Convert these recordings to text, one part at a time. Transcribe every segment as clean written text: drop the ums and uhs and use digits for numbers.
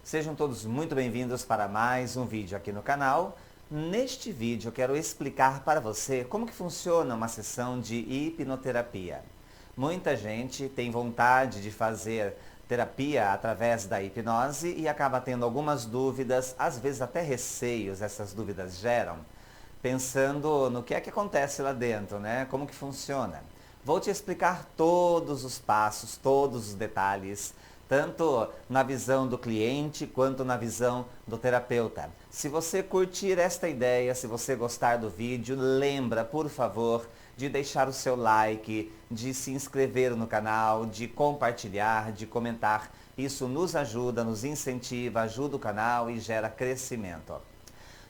Sejam todos muito bem-vindos para mais um vídeo aqui no canal. Neste vídeo eu quero explicar para você como que funciona uma sessão de hipnoterapia. Muita gente tem vontade de fazer terapia através da hipnose e acaba tendo algumas dúvidas, às vezes até receios essas dúvidas geram, pensando no que é que acontece lá dentro, né? Como que funciona. Vou te explicar todos os passos, todos os detalhes, tanto na visão do cliente quanto na visão do terapeuta. Se você curtir esta ideia, se você gostar do vídeo, lembra, por favor, de deixar o seu like, de se inscrever no canal, de compartilhar, de comentar. Isso nos ajuda, nos incentiva, ajuda o canal e gera crescimento.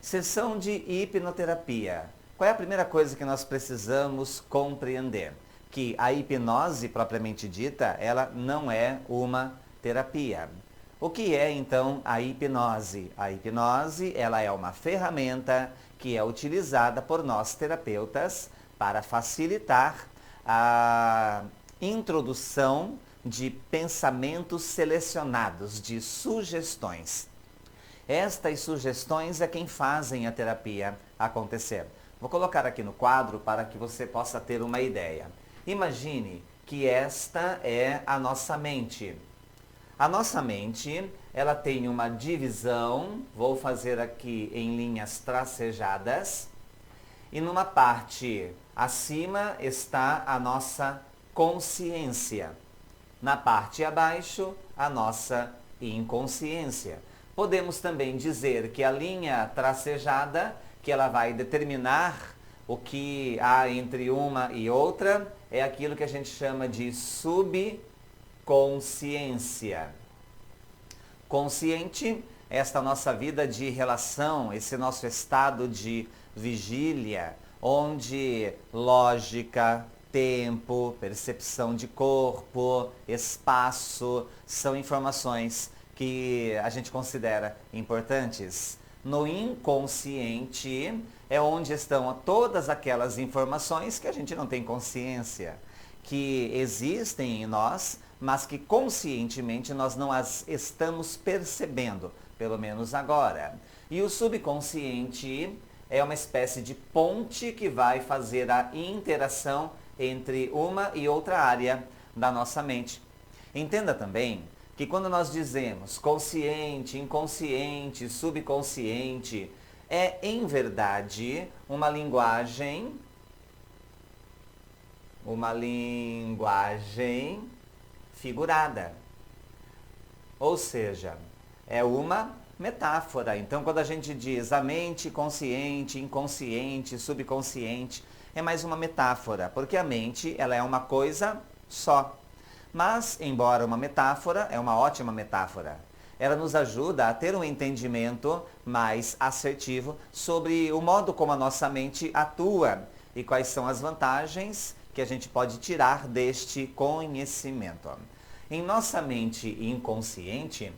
Sessão de hipnoterapia. Qual é a primeira coisa que nós precisamos compreender? Que a hipnose propriamente dita, ela não é uma terapia. O que é então a hipnose? A hipnose, ela é uma ferramenta que é utilizada por nós terapeutas para facilitar a introdução de pensamentos selecionados, de sugestões. Estas sugestões é quem fazem a terapia acontecer. Vou colocar aqui no quadro para que você possa ter uma ideia. Imagine que esta é a nossa mente. A nossa mente, ela tem uma divisão, vou fazer aqui em linhas tracejadas, e numa parte acima está a nossa consciência. Na parte abaixo, a nossa inconsciência. Podemos também dizer que a linha tracejada, que ela vai determinar o que há entre uma e outra, é aquilo que a gente chama de subconsciência. Consciente, esta nossa vida de relação, esse nosso estado de vigília, onde lógica, tempo, percepção de corpo, espaço, são informações que a gente considera importantes. No inconsciente é onde estão todas aquelas informações que a gente não tem consciência, que existem em nós, mas que conscientemente nós não as estamos percebendo, pelo menos agora. E o subconsciente é uma espécie de ponte que vai fazer a interação entre uma e outra área da nossa mente. Entenda também que quando nós dizemos consciente, inconsciente, subconsciente, é em verdade uma linguagem figurada. Ou seja, é uma metáfora. Então, quando a gente diz a mente consciente, inconsciente, subconsciente, é mais uma metáfora, porque a mente, ela é uma coisa só. Mas, embora uma metáfora, é uma ótima metáfora. Ela nos ajuda a ter um entendimento mais assertivo sobre o modo como a nossa mente atua e quais são as vantagens que a gente pode tirar deste conhecimento. Em nossa mente inconsciente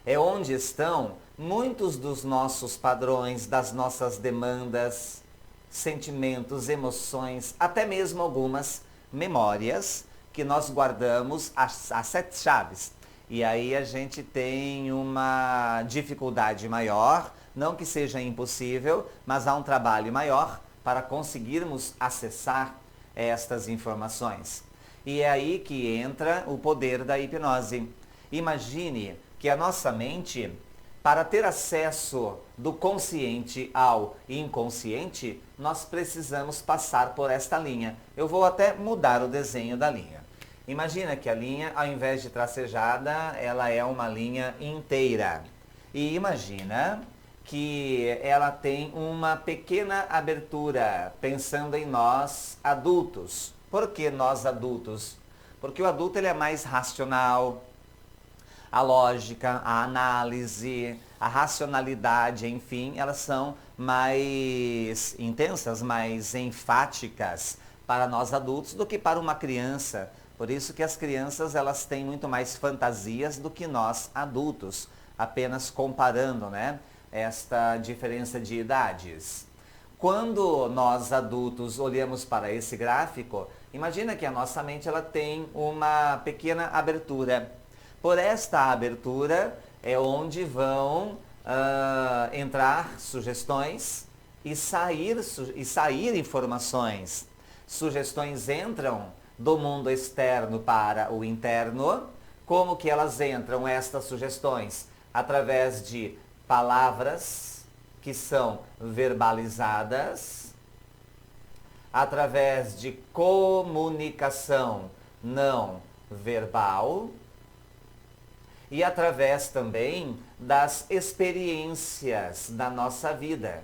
é onde estão muitos dos nossos padrões, das nossas demandas, sentimentos, emoções, até mesmo algumas memórias que nós guardamos as 7 chaves. E aí a gente tem uma dificuldade maior, não que seja impossível, mas há um trabalho maior para conseguirmos acessar estas informações. E é aí que entra o poder da hipnose. Imagine que a nossa mente, para ter acesso do consciente ao inconsciente, nós precisamos passar por esta linha. Eu vou até mudar o desenho da linha. Imagina que a linha, ao invés de tracejada, ela é uma linha inteira. E imagina que ela tem uma pequena abertura, pensando em nós adultos. Por que nós adultos? Porque o adulto ele é mais racional, a lógica, a análise, a racionalidade, enfim, elas são mais intensas, mais enfáticas para nós adultos do que para uma criança. Por isso que as crianças elas têm muito mais fantasias do que nós adultos, apenas comparando, né, esta diferença de idades. Quando nós adultos olhamos para esse gráfico, imagina que a nossa mente ela tem uma pequena abertura. Por esta abertura é onde vão entrar sugestões e sair informações. Sugestões entram do mundo externo para o interno. Como que elas entram, estas sugestões? Através de palavras que são verbalizadas, através de comunicação não verbal e através também das experiências da nossa vida,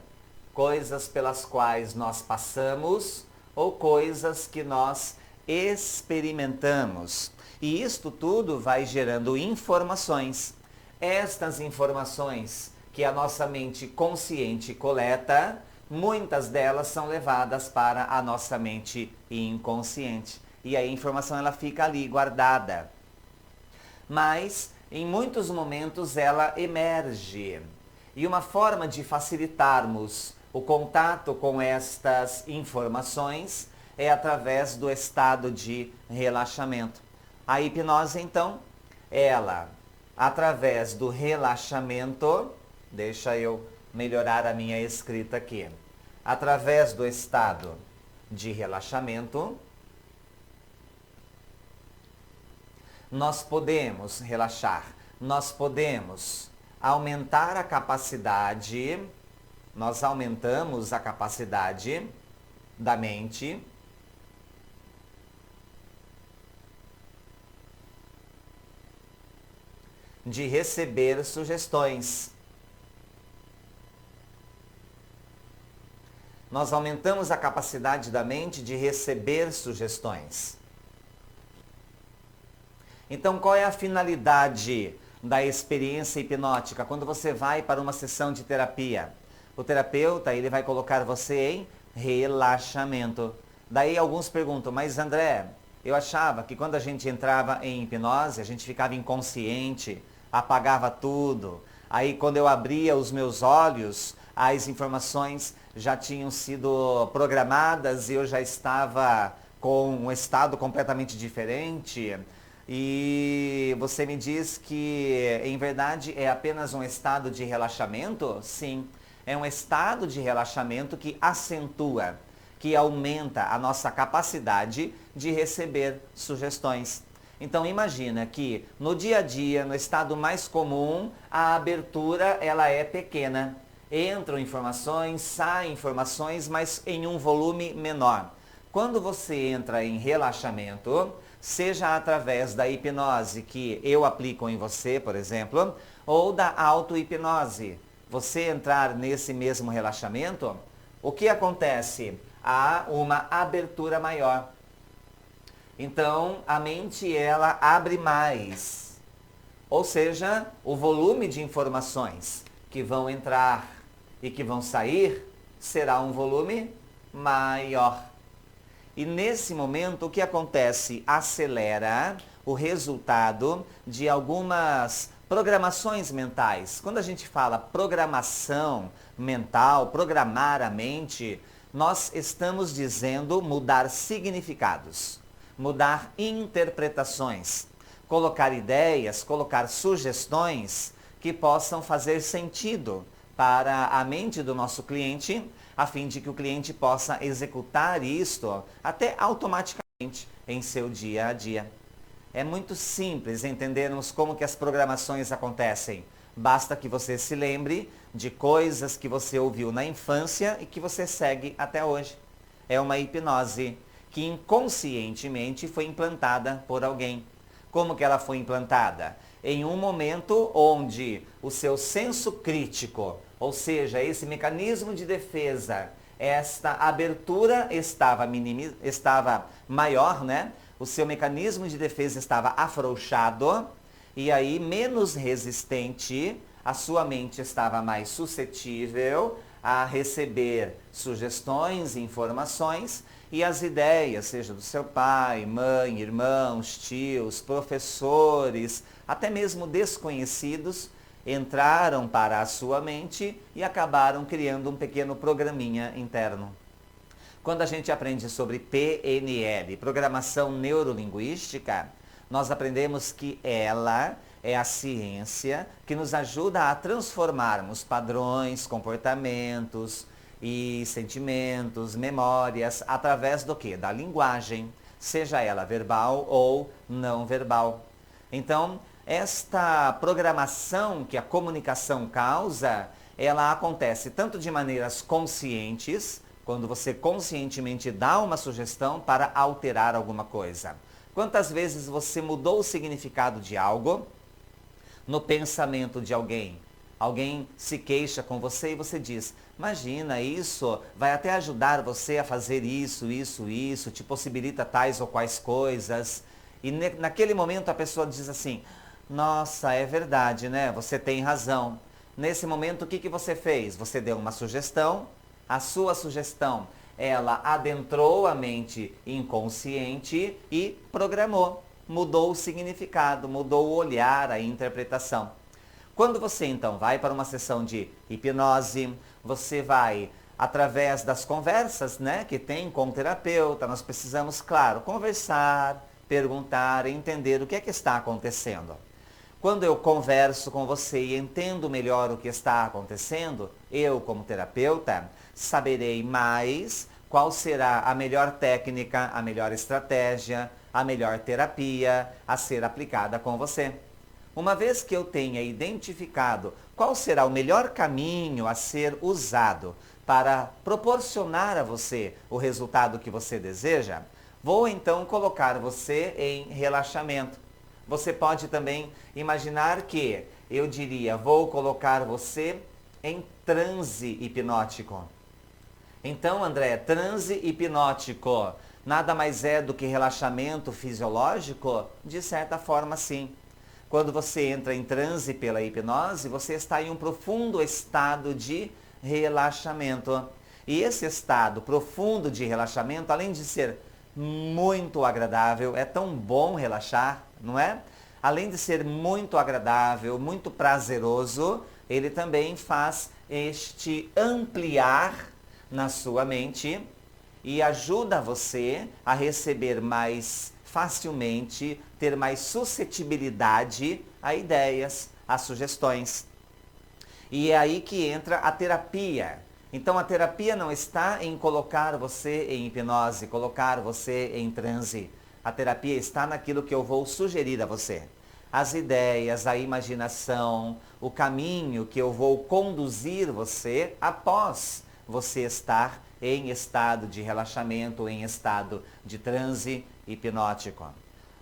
coisas pelas quais nós passamos ou coisas que nós experimentamos. E isto tudo vai gerando informações. Estas informações que a nossa mente consciente coleta, muitas delas são levadas para a nossa mente inconsciente. E aí a informação ela fica ali guardada. Mas em muitos momentos ela emerge. E uma forma de facilitarmos o contato com estas informações é através do estado de relaxamento. A hipnose, então, ela, através do relaxamento, deixa eu melhorar a minha escrita aqui. Através do estado de relaxamento, nós podemos relaxar, nós podemos aumentar a capacidade, nós aumentamos a capacidade da mente de receber sugestões. Nós aumentamos a capacidade da mente de receber sugestões. Então, qual é a finalidade da experiência hipnótica? Quando você vai para uma sessão de terapia, o terapeuta ele vai colocar você em relaxamento. Daí alguns perguntam, mas André, eu achava que quando a gente entrava em hipnose, a gente ficava inconsciente, apagava tudo. Aí quando eu abria os meus olhos, as informações já tinham sido programadas e eu já estava com um estado completamente diferente. E você me diz que, em verdade, é apenas um estado de relaxamento? Sim, é um estado de relaxamento que acentua, que aumenta a nossa capacidade de receber sugestões. Então imagina que no dia a dia, no estado mais comum, a abertura ela é pequena. Entram informações, saem informações, mas em um volume menor. Quando você entra em relaxamento, seja através da hipnose que eu aplico em você, por exemplo, ou da auto-hipnose, você entrar nesse mesmo relaxamento, o que acontece? Há uma abertura maior. Então, a mente ela abre mais. Ou seja, o volume de informações que vão entrar e que vão sair será um volume maior. E nesse momento, o que acontece? Acelera o resultado de algumas programações mentais. Quando a gente fala programação mental, programar a mente, nós estamos dizendo mudar significados, mudar interpretações, colocar ideias, colocar sugestões que possam fazer sentido para a mente do nosso cliente, a fim de que o cliente possa executar isto até automaticamente em seu dia a dia. É muito simples entendermos como que as programações acontecem. Basta que você se lembre de coisas que você ouviu na infância e que você segue até hoje. É uma hipnose que inconscientemente foi implantada por alguém. Como que ela foi implantada? Em um momento onde o seu senso crítico, ou seja, esse mecanismo de defesa, esta abertura estava maior, né? O seu mecanismo de defesa estava afrouxado e aí menos resistente, a sua mente estava mais suscetível a receber sugestões, informações e as ideias, seja do seu pai, mãe, irmãos, tios, professores, até mesmo desconhecidos, entraram para a sua mente e acabaram criando um pequeno programinha interno. Quando a gente aprende sobre PNL, Programação Neurolinguística, nós aprendemos que ela É a ciência que nos ajuda a transformarmos padrões, comportamentos e sentimentos, memórias, através do quê? Da linguagem, seja ela verbal ou não verbal. Então, esta programação que a comunicação causa, ela acontece tanto de maneiras conscientes, quando você conscientemente dá uma sugestão para alterar alguma coisa. Quantas vezes você mudou o significado de algo no pensamento de alguém? Alguém se queixa com você e você diz, imagina, isso vai até ajudar você a fazer isso, te possibilita tais ou quais coisas. E naquele momento a pessoa diz assim, nossa, é verdade, né? Você tem razão. Nesse momento, o que você fez? Você deu uma sugestão, a sua sugestão, ela adentrou a mente inconsciente e programou, mudou o significado, mudou o olhar, a interpretação. Quando você então vai para uma sessão de hipnose, você vai através das conversas, né, que tem com o terapeuta, nós precisamos, claro, conversar, perguntar, entender o que é que está acontecendo. Quando eu converso com você e entendo melhor o que está acontecendo, eu, como terapeuta, saberei mais qual será a melhor técnica, a melhor estratégia, a melhor terapia a ser aplicada com você. Uma vez que eu tenha identificado qual será o melhor caminho a ser usado para proporcionar a você o resultado que você deseja, vou então colocar você em relaxamento. Você pode também imaginar que, eu diria, vou colocar você em transe hipnótico. Então, André, transe hipnótico nada mais é do que relaxamento fisiológico? De certa forma, sim. Quando você entra em transe pela hipnose, você está em um profundo estado de relaxamento. E esse estado profundo de relaxamento, além de ser muito agradável, é tão bom relaxar, não é? Além de ser muito agradável, muito prazeroso, ele também faz este ampliar na sua mente e ajuda você a receber mais facilmente, ter mais suscetibilidade a ideias, a sugestões. E é aí que entra a terapia. Então a terapia não está em colocar você em hipnose, colocar você em transe. A terapia está naquilo que eu vou sugerir a você. As ideias, a imaginação, o caminho que eu vou conduzir você após você estar em estado de relaxamento, em estado de transe hipnótico.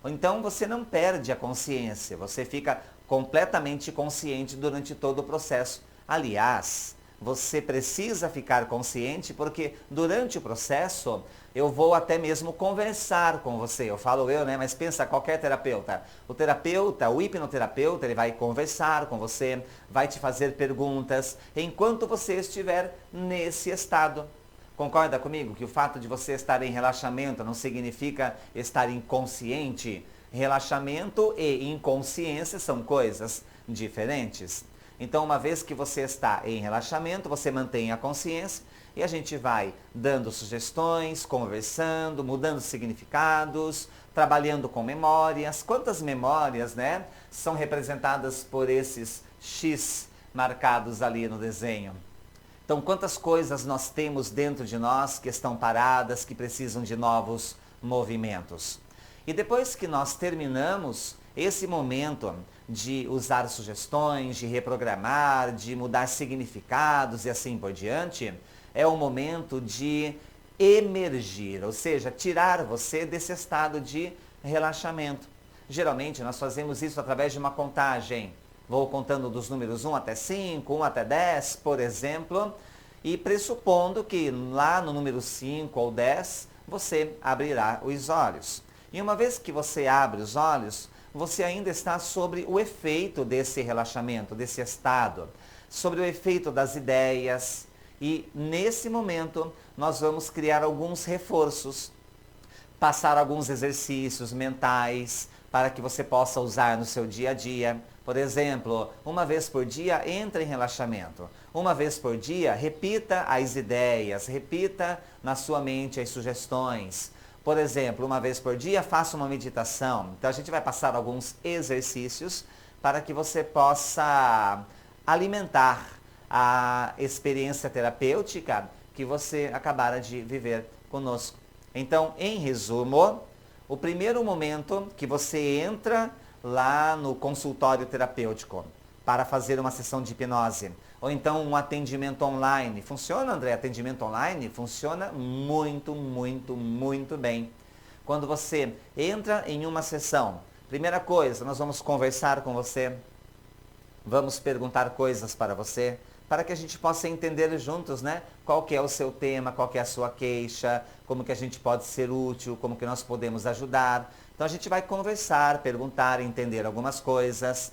Então você não perde a consciência, você fica completamente consciente durante todo o processo. Aliás, você precisa ficar consciente porque durante o processo eu vou até mesmo conversar com você. Eu falo eu, né? Mas pensa qualquer terapeuta. O terapeuta, o hipnoterapeuta, ele vai conversar com você, vai te fazer perguntas enquanto você estiver nesse estado. Concorda comigo que o fato de você estar em relaxamento não significa estar inconsciente? Relaxamento e inconsciência são coisas diferentes. Então, uma vez que você está em relaxamento, você mantém a consciência e a gente vai dando sugestões, conversando, mudando significados, trabalhando com memórias. Quantas memórias, né, são representadas por esses X marcados ali no desenho? Então, quantas coisas nós temos dentro de nós que estão paradas, que precisam de novos movimentos. E depois que nós terminamos esse momento de usar sugestões, de reprogramar, de mudar significados e assim por diante, é o momento de emergir, ou seja, tirar você desse estado de relaxamento. Geralmente nós fazemos isso através de uma contagem. Vou contando dos números 1 até 5, 1 até 10, por exemplo, e pressupondo que lá no número 5 ou 10, você abrirá os olhos. E uma vez que você abre os olhos, você ainda está sobre o efeito desse relaxamento, desse estado, sobre o efeito das ideias. E nesse momento, nós vamos criar alguns reforços, passar alguns exercícios mentais para que você possa usar no seu dia a dia. Por exemplo, uma vez por dia, entre em relaxamento. Uma vez por dia, repita as ideias, repita na sua mente as sugestões. Por exemplo, uma vez por dia, faça uma meditação. Então, a gente vai passar alguns exercícios para que você possa alimentar a experiência terapêutica que você acabara de viver conosco. Então, em resumo, o primeiro momento que você entra lá no consultório terapêutico para fazer uma sessão de hipnose, ou então um atendimento online. Funciona, André? Atendimento online? Funciona muito, muito, muito bem. Quando você entra em uma sessão, primeira coisa, nós vamos conversar com você, vamos perguntar coisas para você, para que a gente possa entender juntos, né? Qual que é o seu tema, qual que é a sua queixa, como que a gente pode ser útil, como que nós podemos ajudar. Então a gente vai conversar, perguntar, entender algumas coisas.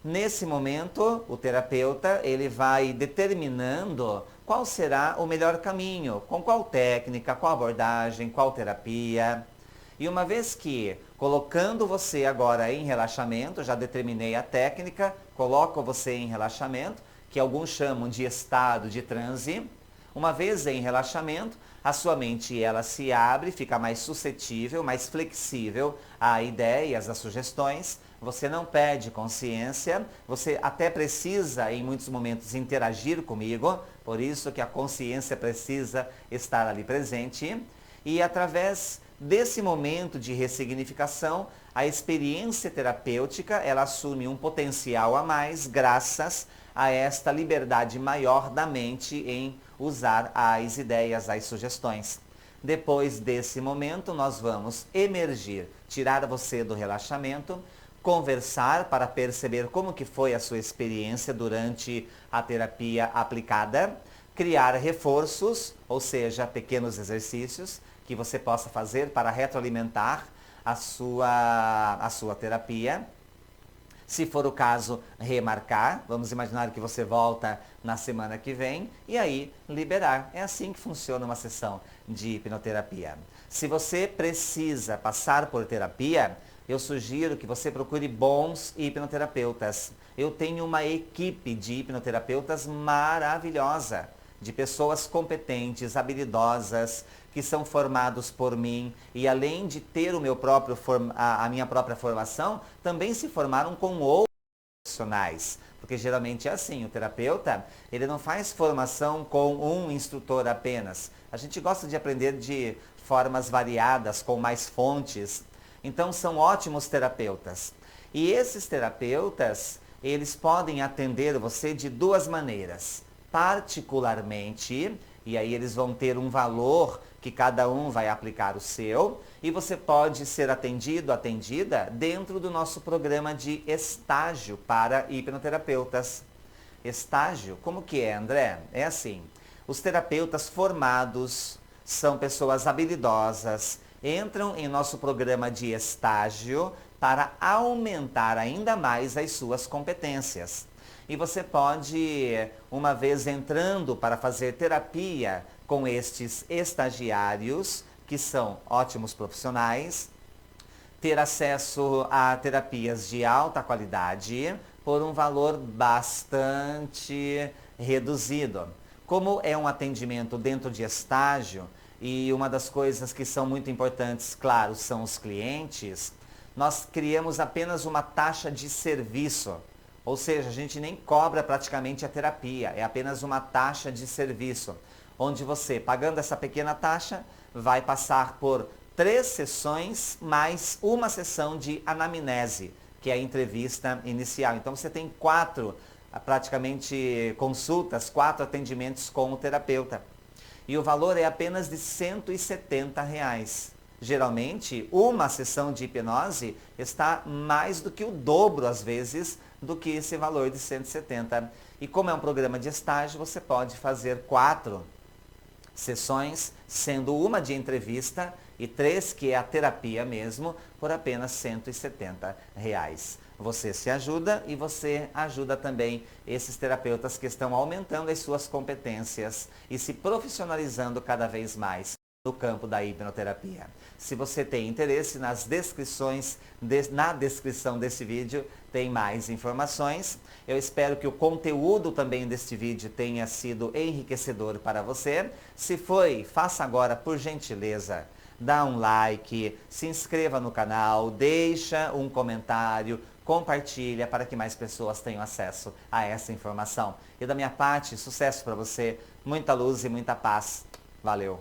Nesse momento, o terapeuta, ele vai determinando qual será o melhor caminho, com qual técnica, qual abordagem, qual terapia. E uma vez que, colocando você agora em relaxamento, já determinei a técnica, coloco você em relaxamento, que alguns chamam de estado de transe. Uma vez em relaxamento, a sua mente ela se abre, fica mais suscetível, mais flexível a ideias, a sugestões. Você não perde consciência, você até precisa em muitos momentos interagir comigo, por isso que a consciência precisa estar ali presente. E através desse momento de ressignificação, a experiência terapêutica ela assume um potencial a mais graças a esta liberdade maior da mente em usar as ideias, as sugestões. Depois desse momento, nós vamos emergir, tirar você do relaxamento, conversar para perceber como que foi a sua experiência durante a terapia aplicada, criar reforços, ou seja, pequenos exercícios que você possa fazer para retroalimentar a sua terapia. Se for o caso, remarcar. Vamos imaginar que você volta na semana que vem e aí liberar. É assim que funciona uma sessão de hipnoterapia. Se você precisa passar por terapia, eu sugiro que você procure bons hipnoterapeutas. Eu tenho uma equipe de hipnoterapeutas maravilhosa, de pessoas competentes, habilidosas, que são formados por mim e além de ter a minha própria formação, também se formaram com outros profissionais. Porque geralmente é assim, o terapeuta, ele não faz formação com um instrutor apenas. A gente gosta de aprender de formas variadas, com mais fontes. Então são ótimos terapeutas. E esses terapeutas, eles podem atender você de duas maneiras. Particularmente, e aí eles vão ter um valor que cada um vai aplicar o seu, e você pode ser atendido, atendida dentro do nosso programa de estágio para hipnoterapeutas. Estágio, como que é, André? É assim, os terapeutas formados são pessoas habilidosas, entram em nosso programa de estágio para aumentar ainda mais as suas competências. E você pode, uma vez entrando para fazer terapia com estes estagiários, que são ótimos profissionais, ter acesso a terapias de alta qualidade por um valor bastante reduzido. Como é um atendimento dentro de estágio, e uma das coisas que são muito importantes, claro, são os clientes, nós criamos apenas uma taxa de serviço. Ou seja, a gente nem cobra praticamente a terapia, é apenas uma taxa de serviço, onde você, pagando essa pequena taxa, vai passar por 3 sessões mais uma sessão de anamnese, que é a entrevista inicial. Então você tem 4, praticamente, consultas, 4 atendimentos com o terapeuta. E o valor é apenas de R$ 170. Geralmente, uma sessão de hipnose está mais do que o dobro, às vezes, do que esse valor de 170. E como é um programa de estágio, você pode fazer 4 sessões, sendo uma de entrevista e 3 que é a terapia mesmo, por apenas R$ 170. Você se ajuda e você ajuda também esses terapeutas que estão aumentando as suas competências e se profissionalizando cada vez mais no campo da hipnoterapia. Se você tem interesse, na descrição desse vídeo tem mais informações. Eu espero que o conteúdo também deste vídeo tenha sido enriquecedor para você. Se foi, faça agora, por gentileza, dá um like, se inscreva no canal, deixa um comentário, compartilha para que mais pessoas tenham acesso a essa informação. E da minha parte, sucesso para você, muita luz e muita paz. Valeu!